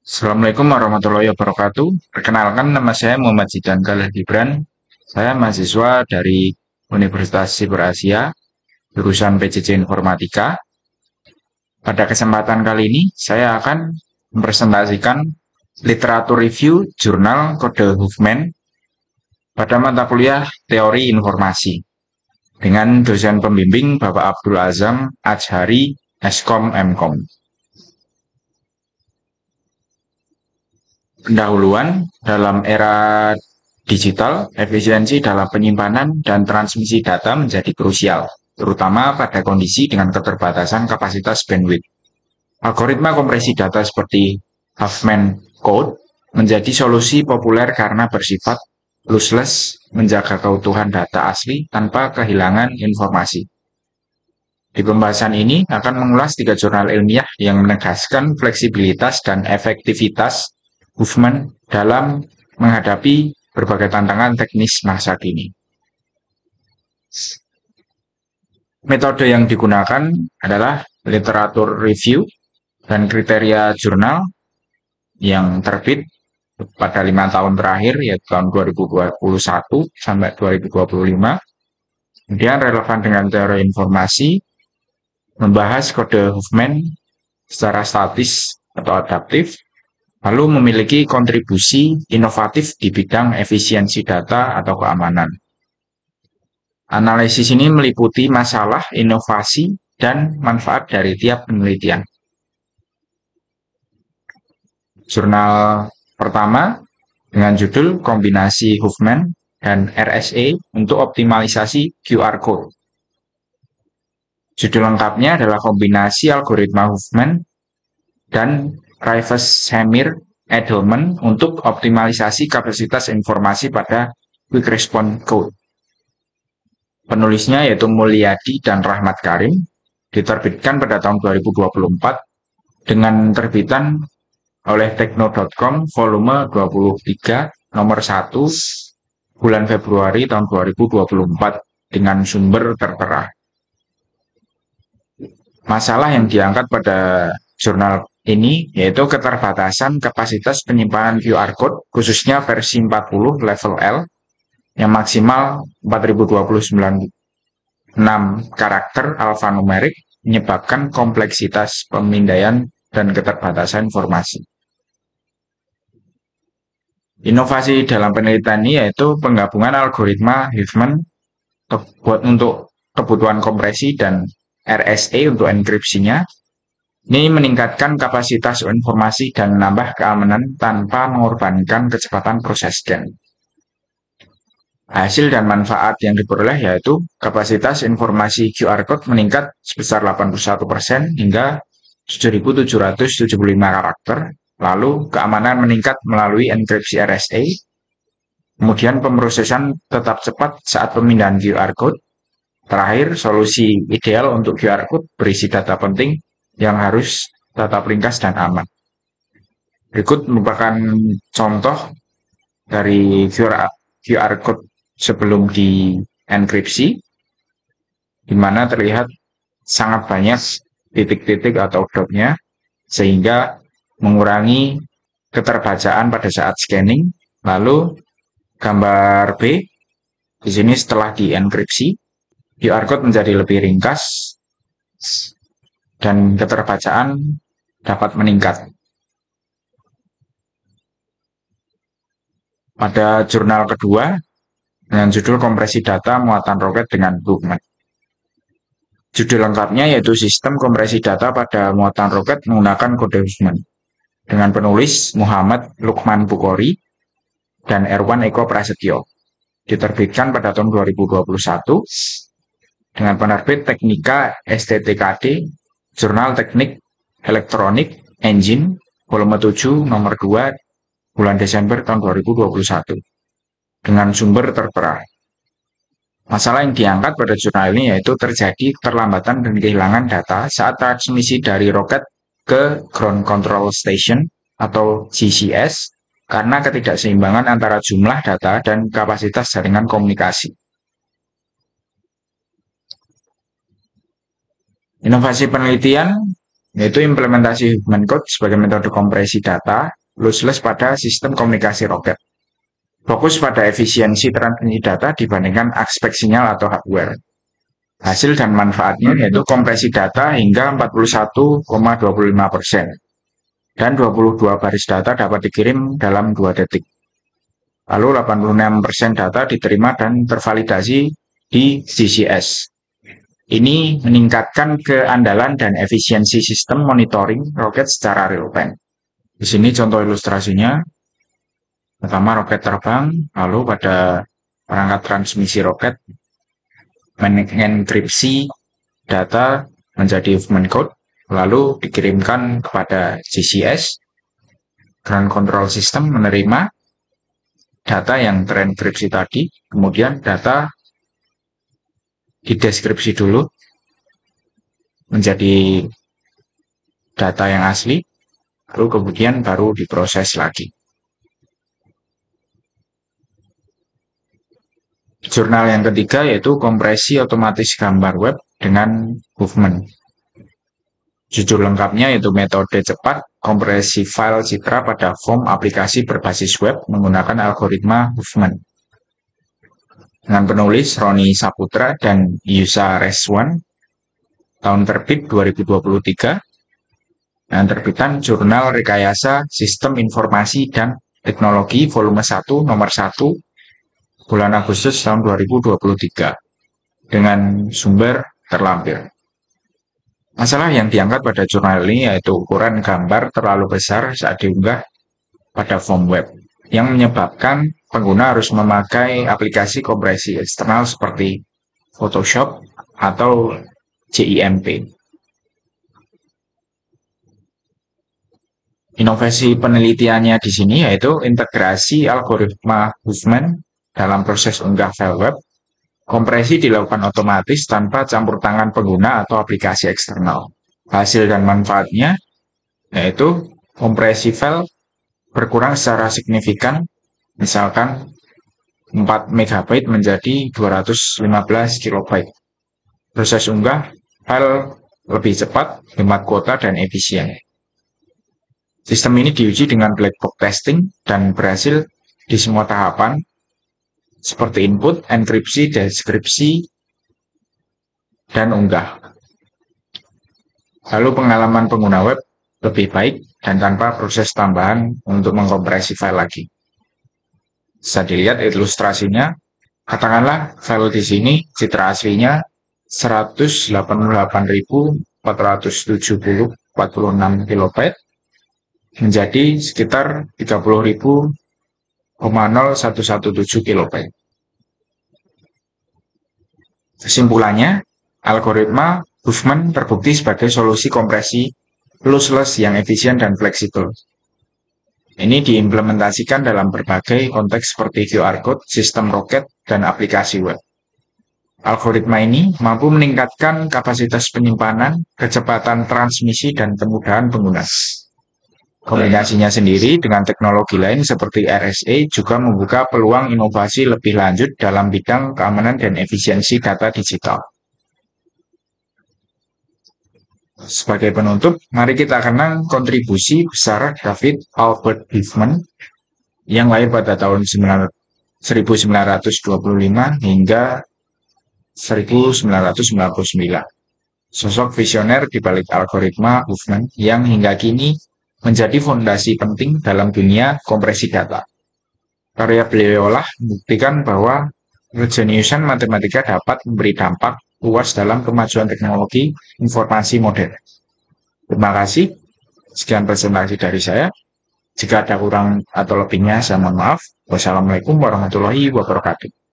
Assalamualaikum warahmatullahi wabarakatuh. Perkenalkan, nama saya Muhammad Zidan Khalil Gibran. Saya mahasiswa dari Universitas Siber Asia, jurusan PJJ Informatika. Pada kesempatan kali ini, saya akan mempresentasikan literatur review jurnal kode Huffman pada mata kuliah Teori Informasi dengan dosen pembimbing Bapak Abdul Azam Ajhari, Eskom Mkom. Pendahuluan, dalam era digital, efisiensi dalam penyimpanan dan transmisi data menjadi krusial, terutama pada kondisi dengan keterbatasan kapasitas bandwidth. Algoritma kompresi data seperti Huffman Code menjadi solusi populer karena bersifat lossless, menjaga keutuhan data asli tanpa kehilangan informasi. Di pembahasan ini akan mengulas 3 jurnal ilmiah yang menegaskan fleksibilitas dan efektivitas Huffman dalam menghadapi berbagai tantangan teknis masa kini. Metode yang digunakan adalah literatur review dan kriteria jurnal yang terbit pada 5 tahun terakhir, yaitu tahun 2021 sampai 2025. Kemudian relevan dengan teori informasi, membahas kode Huffman secara statis atau adaptif, lalu memiliki kontribusi inovatif di bidang efisiensi data atau keamanan. Analisis ini meliputi masalah, inovasi, dan manfaat dari tiap penelitian. Jurnal pertama dengan judul Kombinasi Huffman dan RSA untuk optimalisasi QR Code. Judul lengkapnya adalah Kombinasi Algoritma Huffman dan Rivers-Shamir-Edelman untuk optimalisasi kapasitas informasi pada Quick Response Code. Penulisnya yaitu Mulyadi dan Rahmat Karim, diterbitkan pada tahun 2024 dengan terbitan oleh Tekno.com volume 23 nomor 1 bulan Februari tahun 2024 dengan sumber tertera. Masalah yang diangkat pada jurnal ini yaitu keterbatasan kapasitas penyimpanan QR Code khususnya versi 40 level L yang maksimal 4029 karakter alfanumerik menyebabkan kompleksitas pemindaian dan keterbatasan informasi. Inovasi dalam penelitian ini yaitu penggabungan algoritma Huffman untuk kebutuhan kompresi dan RSA untuk enkripsinya. Ini meningkatkan kapasitas informasi dan menambah keamanan tanpa mengorbankan kecepatan proses scan. Hasil dan manfaat yang diperoleh yaitu kapasitas informasi QR Code meningkat sebesar 81% hingga 7.775 karakter. Lalu keamanan meningkat melalui enkripsi RSA. Kemudian pemrosesan tetap cepat saat pemindahan QR Code. Terakhir, solusi ideal untuk QR Code berisi data penting yang harus tetap ringkas dan aman. Berikut merupakan contoh dari QR Code sebelum dienkripsi, di mana terlihat sangat banyak titik-titik atau dotnya, sehingga mengurangi keterbacaan pada saat scanning. Lalu gambar B, di sini setelah dienkripsi, QR Code menjadi lebih ringkas dan keterbacaan dapat meningkat. Pada jurnal kedua, dengan judul Kompresi Data Muatan Roket dengan Huffman. Judul lengkapnya yaitu Sistem Kompresi Data pada Muatan Roket menggunakan kode Huffman. Dengan penulis Muhammad Lukman Bukhori dan Erwan Eko Prasetyo. Diterbitkan pada tahun 2021 dengan penerbit Teknika STTKD, Jurnal Teknik Elektronik Engine, volume 7 nomor 2 bulan Desember tahun 2021 dengan sumber tertera. Masalah yang diangkat pada jurnal ini yaitu terjadi keterlambatan dan kehilangan data saat transmisi dari roket ke Ground Control Station atau GCS karena ketidakseimbangan antara jumlah data dan kapasitas jaringan komunikasi. Inovasi penelitian yaitu implementasi Huffman Code sebagai metode kompresi data lossless pada sistem komunikasi roket. Fokus pada efisiensi transmisi data dibandingkan aspek sinyal atau hardware. Hasil dan manfaatnya yaitu kompresi data hingga 41,25% dan 22 baris data dapat dikirim dalam 2 detik. Lalu 86% data diterima dan tervalidasi di GCS. Ini meningkatkan keandalan dan efisiensi sistem monitoring roket secara real time. Di sini contoh ilustrasinya. Pertama roket terbang, lalu pada perangkat transmisi roket mengenkripsi data menjadi Huffman Code, lalu dikirimkan kepada GCS. Ground Control System menerima data yang terenkripsi tadi, kemudian data dideskripsi dulu menjadi data yang asli, lalu kemudian baru diproses lagi. Jurnal yang ketiga yaitu kompresi otomatis gambar web dengan Huffman. Judul lengkapnya yaitu metode cepat kompresi file citra pada form aplikasi berbasis web menggunakan algoritma Huffman. Dengan penulis Roni Saputra dan Yusa Reswan, tahun terbit 2023, dan terbitan Jurnal Rekayasa Sistem Informasi dan Teknologi volume 1 nomor 1 bulan Agustus tahun 2023 dengan sumber terlampir. Masalah yang diangkat pada jurnal ini yaitu ukuran gambar terlalu besar saat diunggah pada form web, yang menyebabkan pengguna harus memakai aplikasi kompresi eksternal seperti Photoshop atau GIMP. Inovasi penelitiannya di sini yaitu integrasi algoritma Huffman dalam proses unggah file web. Kompresi dilakukan otomatis tanpa campur tangan pengguna atau aplikasi eksternal. Hasil dan manfaatnya yaitu kompresi file berkurang secara signifikan, misalkan 4 MB menjadi 215 KB. Proses unggah file lebih cepat, hemat kuota, dan efisien. Sistem ini diuji dengan black box testing dan berhasil di semua tahapan, seperti input, enkripsi, deskripsi, dan unggah. Lalu pengalaman pengguna web lebih baik dan tanpa proses tambahan untuk mengkompresi file lagi. Bisa dilihat ilustrasinya. Katakanlah file di sini citra aslinya 188.470,46 KB menjadi sekitar 30.000,0117 KB. Kesimpulannya, algoritma Huffman terbukti sebagai solusi kompresi lossless yang efisien dan fleksibel. Ini diimplementasikan dalam berbagai konteks seperti QR code, sistem roket, dan aplikasi web. Algoritma ini mampu meningkatkan kapasitas penyimpanan, kecepatan transmisi, dan kemudahan pengguna. Kombinasinya sendiri dengan teknologi lain seperti RSA juga membuka peluang inovasi lebih lanjut dalam bidang keamanan dan efisiensi data digital. Sebagai penutup, mari kita kenang kontribusi besar David Albert Huffman yang lahir pada tahun 1925 hingga 1999. Sosok visioner di balik algoritma Huffman yang hingga kini menjadi fondasi penting dalam dunia kompresi data. Karya beliaulah membuktikan bahwa kejeniusan matematika dapat memberi dampak luas dalam kemajuan teknologi informasi modern. Terima kasih. Sekian presentasi dari saya. Jika ada kurang atau lebihnya, saya mohon maaf. Wassalamualaikum warahmatullahi wabarakatuh.